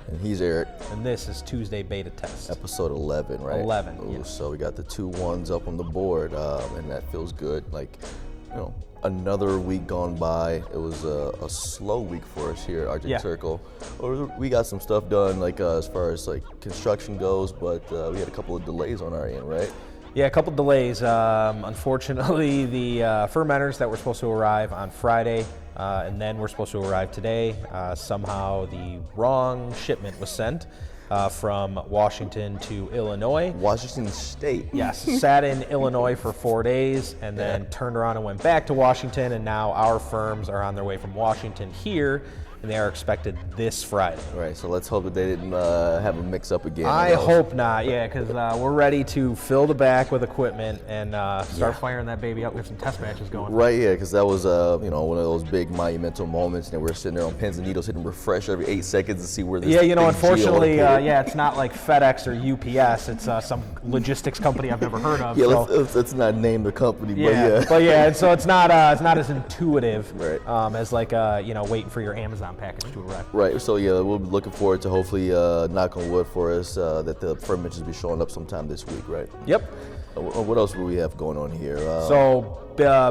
And he's Eric. And this is Tuesday Beta Test. Episode 11, right? 11, Ooh, yes. So we got the 2 1s up on the board, and that feels good. Like, another week gone by. It was a slow week for us here at Arctic Circle. We got some stuff done, like as far as like construction goes, but we had a couple of delays on our end, right? Yeah, a couple delays. Unfortunately, the fermenters that were supposed to arrive on Friday and then were supposed to arrive today, somehow the wrong shipment was sent from Washington to Illinois. Washington State. Yes, sat in Illinois for 4 days and then turned around and went back to Washington, and now our firms are on their way from Washington here, and they are expected this Friday. Right, so let's hope that they didn't have a mix-up again. I hope not, yeah, because we're ready to fill the back with equipment and start firing that baby up. We have some test matches going. Right, yeah, because that was one of those big monumental moments, and we're sitting there on pins and needles hitting refresh every 8 seconds to see where this unfortunately, it's not like FedEx or UPS. It's some logistics company I've never heard of. Yeah, so. let's not name the company, and so it's not as intuitive right. as like waiting for your Amazon package to arrive. Right, so yeah, we'll be looking forward to hopefully, knock on wood for us, that the fermenters will be showing up sometime this week, right? Yep. What else do we have going on here?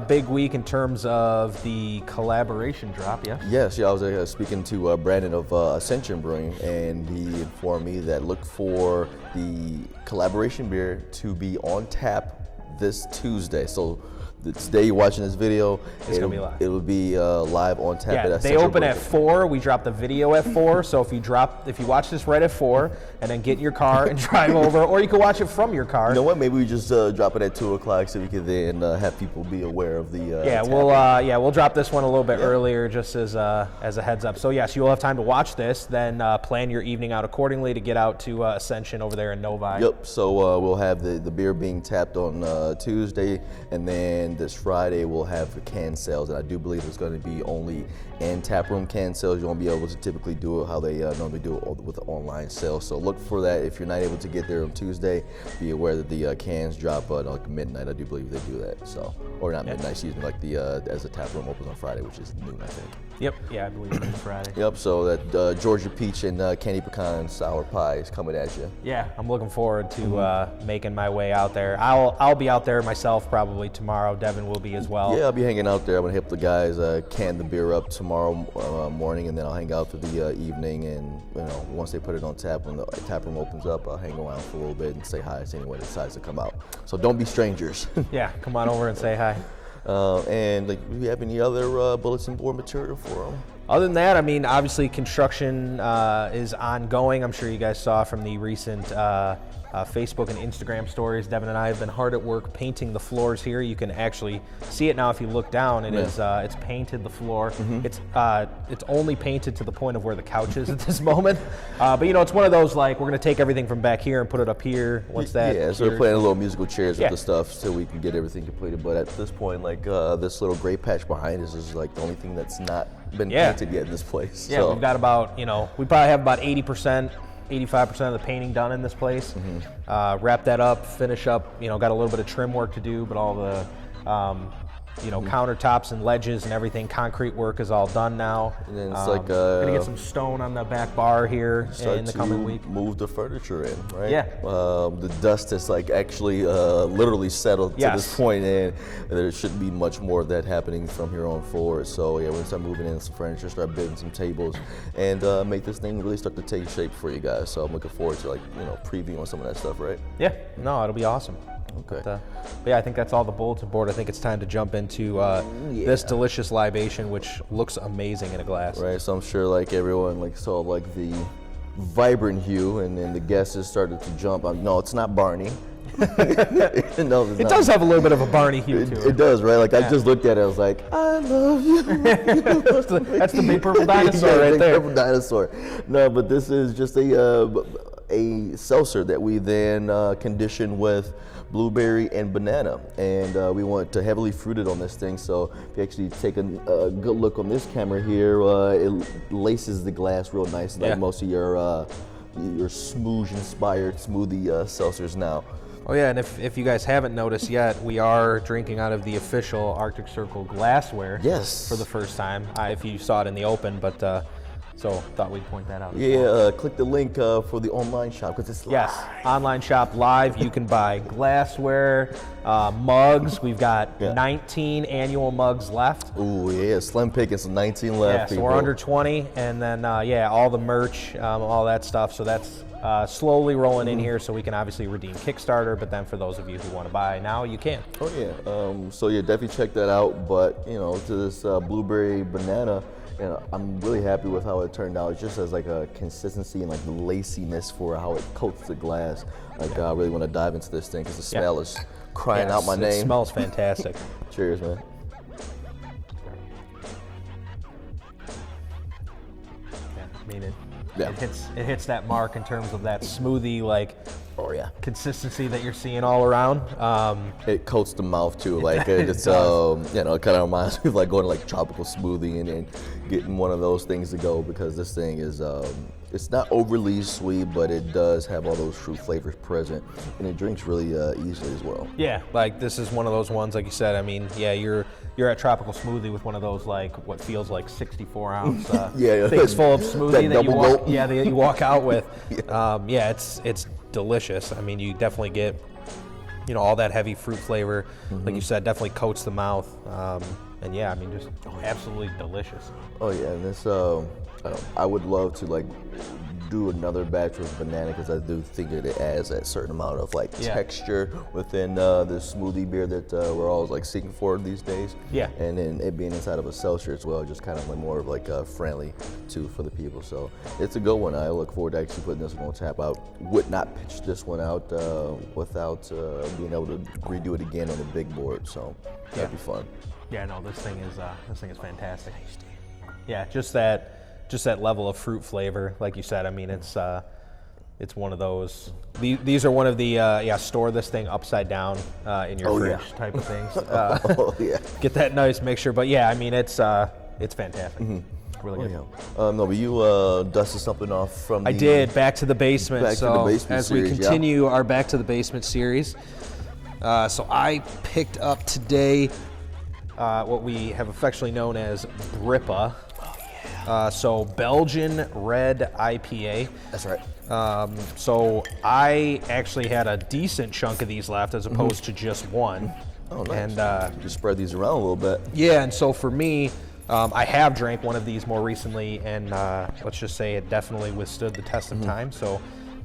Big week in terms of the collaboration drop, yeah? Yes, I was speaking to Brandon of Ascension Brewing, and he informed me that look for the collaboration beer to be on tap this Tuesday. So today you're watching this video, it's gonna be live. It will be live on tap. Yeah, they open at 4. We drop the video at 4. So if you watch this right at 4, and then get in your car and drive over, or you can watch it from your car. You know what? Maybe we just drop it at 2 o'clock so we can then have people be aware of the. We'll drop this one a little bit earlier, just as a heads up. So yes, you'll have time to watch this, then plan your evening out accordingly to get out to Ascension over there in Novi. Yep. So we'll have the beer being tapped on Tuesday, and then this Friday we'll have the can sales, and I do believe it's going to be only in taproom can sales. You won't be able to typically do it how they normally do it with the online sales. So look for that. If you're not able to get there on Tuesday, be aware that the cans drop at like midnight. I do believe they do that. So, or not midnight, excuse me, like as the taproom opens on Friday, which is noon, I think. Yep. Yeah, I believe it's Friday. Yep. So that Georgia Peach and Candy Pecan sour pie is coming at you. Yeah, I'm looking forward to making my way out there. I'll be out there myself probably tomorrow. Devin will be as well. Yeah, I'll be hanging out there. I'm gonna help the guys can the beer up tomorrow morning, and then I'll hang out for the evening. And once they put it on tap, when the tap room opens up, I'll hang around for a little bit and say hi to anyone that decides to come out. So don't be strangers. Yeah, come on over and say hi. And do we have any other bulletin board material for them? Other than that, I mean, obviously construction is ongoing. I'm sure you guys saw from the recent Facebook and Instagram stories. Devin and I have been hard at work painting the floors here. You can actually see it now if you look down. It's painted the floor. It's only painted to the point of where the couch is at this moment. But it's one of those, like, we're gonna take everything from back here and put it up here. So we're playing a little musical chairs with the stuff so we can get everything completed. But at this point, like this little gray patch behind us is like the only thing that's not been painted yet in this place. Yeah, so we've got about we probably have about 80%. 85% of the painting done in this place. Wrap that up, finish up, got a little bit of trim work to do, but all the countertops and ledges and everything, concrete work is all done now. And then it's gonna get some stone on the back bar here in the coming week. Move the furniture in, right? Yeah. The dust has actually literally settled to this point, and there shouldn't be much more of that happening from here on forward. So yeah, we're gonna start moving in some furniture, start building some tables, and make this thing really start to take shape for you guys. So I'm looking forward to previewing some of that stuff, right? Yeah. No, it'll be awesome. Okay. But yeah, I think that's all the bulletin board. I think it's time to jump into this delicious libation, which looks amazing in a glass. Right. So I'm sure everyone saw the vibrant hue, and then the guesses started to jump. No, it's not Barney. No, it does have a little bit of a Barney hue to it. It does, right? I just looked at it. I was like, I love you. That's the big purple dinosaur right there. Purple dinosaur. No, but this is just a seltzer that we then conditioned with blueberry and banana, and we want to heavily fruited on this thing. So if you actually take a good look on this camera here, it laces the glass real nice, like most of your smoothie-inspired smoothie seltzers now. Oh yeah, and if you guys haven't noticed yet, we are drinking out of the official Arctic Circle glassware. Yes. For the first time. If you saw it in the open, but So thought we'd point that out. Yeah, click the link for the online shop because it's live. Yes, online shop live. You can buy glassware, mugs. We've got 19 annual mugs left. Ooh, yeah, slim pickings, 19 left. Yeah, so we're under 20, and then all the merch, all that stuff. So that's slowly rolling in here, so we can obviously redeem Kickstarter. But then for those of you who want to buy now, you can. Oh yeah, so yeah, definitely check that out. But to this blueberry banana. I'm really happy with how it turned out. It just has like a consistency and like the laciness for how it coats the glass. Like I really want to dive into this thing because the smell is crying out my name. It smells fantastic. Cheers, man. I mean, it hits that mark in terms of that smoothie consistency that you're seeing all around. It coats the mouth too, like it's it kind of reminds me of like going to like tropical smoothie and getting one of those things to go, because this thing is it's not overly sweet, but it does have all those fruit flavors present, and it drinks really easily as well. Yeah, like this is one of those ones, like you said. I mean, you're at tropical smoothie with one of those like what feels like 64-ounce things full of smoothie that you walk out with. It's delicious. I mean, you definitely get all that heavy fruit flavor, like you said, definitely coats the mouth. And I mean, just absolutely delicious. Oh yeah, and this I would love to like do another batch with banana, because I do think that it adds that certain amount of like texture within the smoothie beer that we're always like seeking for these days. Yeah. And then it being inside of a Seltzer as well, just kind of like more of like friendly too for the people. So it's a good one. I look forward to actually putting this one on tap. I would not pitch this one out without being able to redo it again on the big board. So that'd be fun. Yeah, no, this thing is fantastic. Yeah, just that level of fruit flavor, like you said. I mean, it's one of those. These are one of the store this thing upside down in your fridge type of things. Get that nice mixture, but I mean, it's fantastic. Really good. No, but you dusted something off from. I did. Back to the basement. As we continue our Back to the Basement series, so I picked up today what we have affectionately known as Brippa. So Belgian Red IPA. That's right. So I actually had a decent chunk of these left as opposed to just one. Oh, nice. And just spread these around a little bit. Yeah, and so for me, I have drank one of these more recently, and let's just say it definitely withstood the test of time. So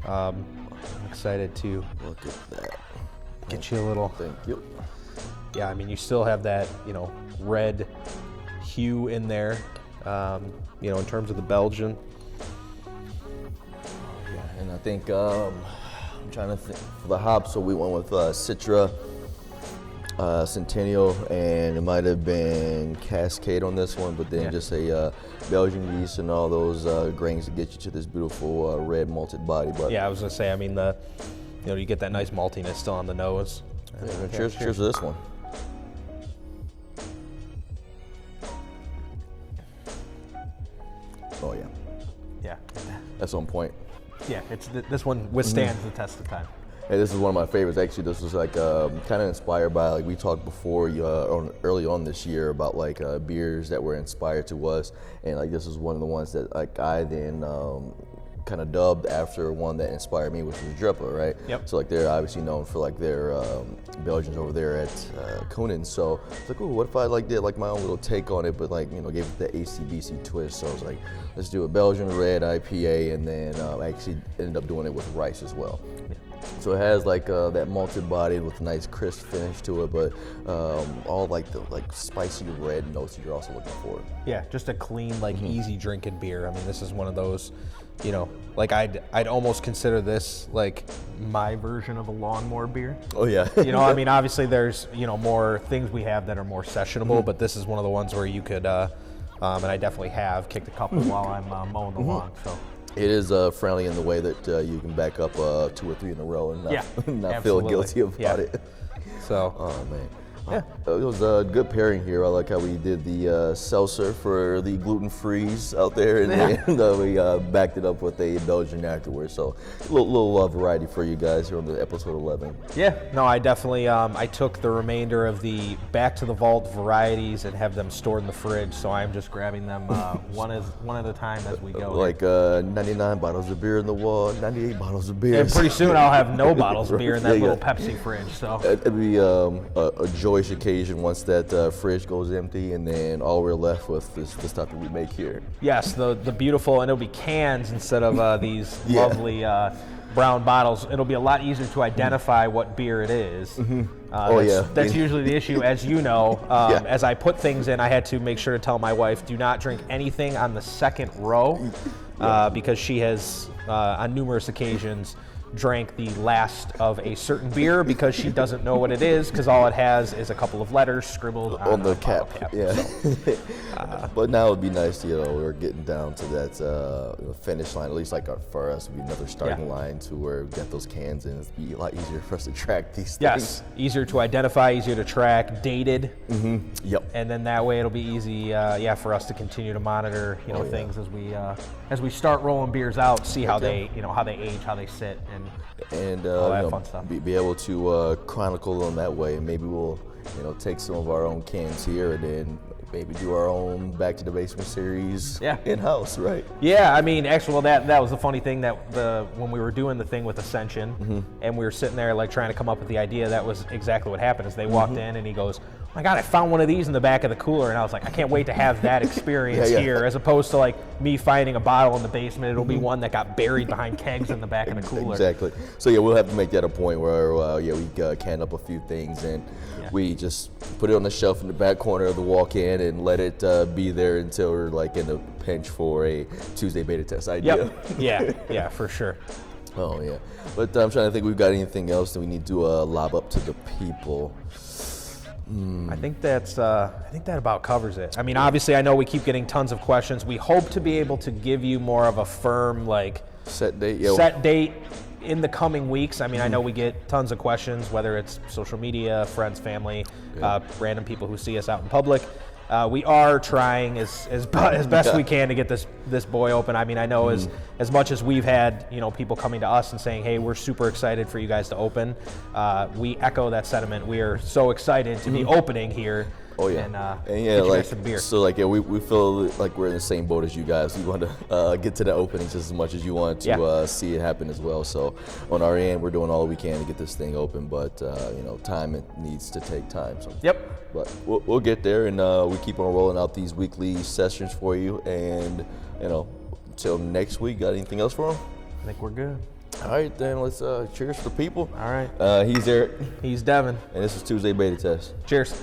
I'm excited to look at that. Get you a little. Thank you. Yeah, I mean, you still have that red hue in there. In terms of the Belgian. Yeah, and I think I'm trying to think for the hops. So we went with Citra, Centennial, and it might have been Cascade on this one, but then just a Belgian yeast and all those grains to get you to this beautiful red malted body. But I was gonna say, I mean, you get that nice maltiness still on the nose. Cheers to this one. Oh yeah, that's on point. Yeah, this one withstands the test of time. Hey, this is one of my favorites. Actually, this was like kind of inspired by, like we talked before early on this year about like beers that were inspired to us, and like this is one of the ones that like I then kind of dubbed after one that inspired me, which was Drippa, right? Yep. So like they're obviously known for like their Belgians over there at Koenen. So it's like, oh, what if I like did like my own little take on it, but like gave it the ACBC twist. So I was like, let's do a Belgian red IPA, and then I actually ended up doing it with rice as well. Yeah. So it has like that malted body with a nice crisp finish to it, but all like the spicy red notes that you're also looking for. Yeah, just a clean, easy drinking beer. I mean, this is one of those, like I'd almost consider this like my version of a lawnmower beer. Oh yeah. I mean, obviously there's more things we have that are more sessionable, but this is one of the ones where you could, and I definitely have kicked a couple while I'm mowing the lawn. So. It is friendly in the way that you can back up 2 or 3 in a row and not feel guilty about it. So. Oh man. Yeah. It was a good pairing here. I like how we did the seltzer for the gluten-frees out there, and then we backed it up with a Belgian afterwards. So a little variety for you guys here on the episode 11. Yeah, no, I definitely, I took the remainder of the back to the vault varieties and have them stored in the fridge, so I'm just grabbing them one at a time as we go. Like 99 bottles of beer in the wall, 98 bottles of beer. And pretty soon I'll have no bottles of beer in that little Pepsi fridge. So it'll be a joyous occasion once that fridge goes empty, and then all we're left with is the stuff that we make here. Yes, the beautiful, and it'll be cans instead of these lovely brown bottles. It'll be a lot easier to identify what beer it is. That's usually the issue, as you know. As I put things in, I had to make sure to tell my wife, do not drink anything on the second row, because she has, on numerous occasions, drank the last of a certain beer because she doesn't know what it is, because all it has is a couple of letters scribbled on the cap. Yeah. So, but now it'd be nice, we're getting down to that finish line, at least like for us, it'd be another starting line to where we get those cans in. It'd be a lot easier for us to track these things. Yes, easier to identify, easier to track, dated. Yep. And then that way it'll be easy, for us to continue to monitor, things as we start rolling beers out, see how they, how they age, how they sit, and all that fun stuff. Be able to chronicle them that way. Maybe we'll, take some of our own cans here and then maybe do our own Back to the Basement series in-house, right? Yeah, I mean, actually, that was the funny thing, that when we were doing the thing with Ascension, and we were sitting there like trying to come up with the idea, that was exactly what happened. Is they walked in and he goes, "Oh my God, I found one of these in the back of the cooler," and I was like, I can't wait to have that experience here, as opposed to like me finding a bottle in the basement. It'll be one that got buried behind kegs in the back of the cooler. Exactly. So we'll have to make that a point where we can up a few things and we just put it on the shelf in the back corner of the walk-in and let it be there until we're like in a pinch for a Tuesday beta test idea. Yep. Yeah, for sure. Oh yeah, but I'm trying to think, we've got anything else that we need to lob up to the people. I think that about covers it. I mean, obviously, I know we keep getting tons of questions. We hope to be able to give you more of a firm, set date in the coming weeks. I mean, I know we get tons of questions, whether it's social media, friends, family, random people who see us out in public. We are trying as best we can to get this boy open. I mean, I know as much as we've had people coming to us and saying, "Hey, we're super excited for you guys to open," we echo that sentiment. We are so excited to be opening here. Oh yeah, and get you guys some beer. So we feel like we're in the same boat as you guys. We want to get to the openings just as much as you want to see it happen as well. So on our end, we're doing all we can to get this thing open, but time, it needs to take time. So. Yep. But we'll get there, and we keep on rolling out these weekly sessions for you. And until next week, got anything else for them? I think we're good. All right, then let's cheers for people. All right. He's Eric. He's Devin. And this is Tuesday Beta Test. Cheers.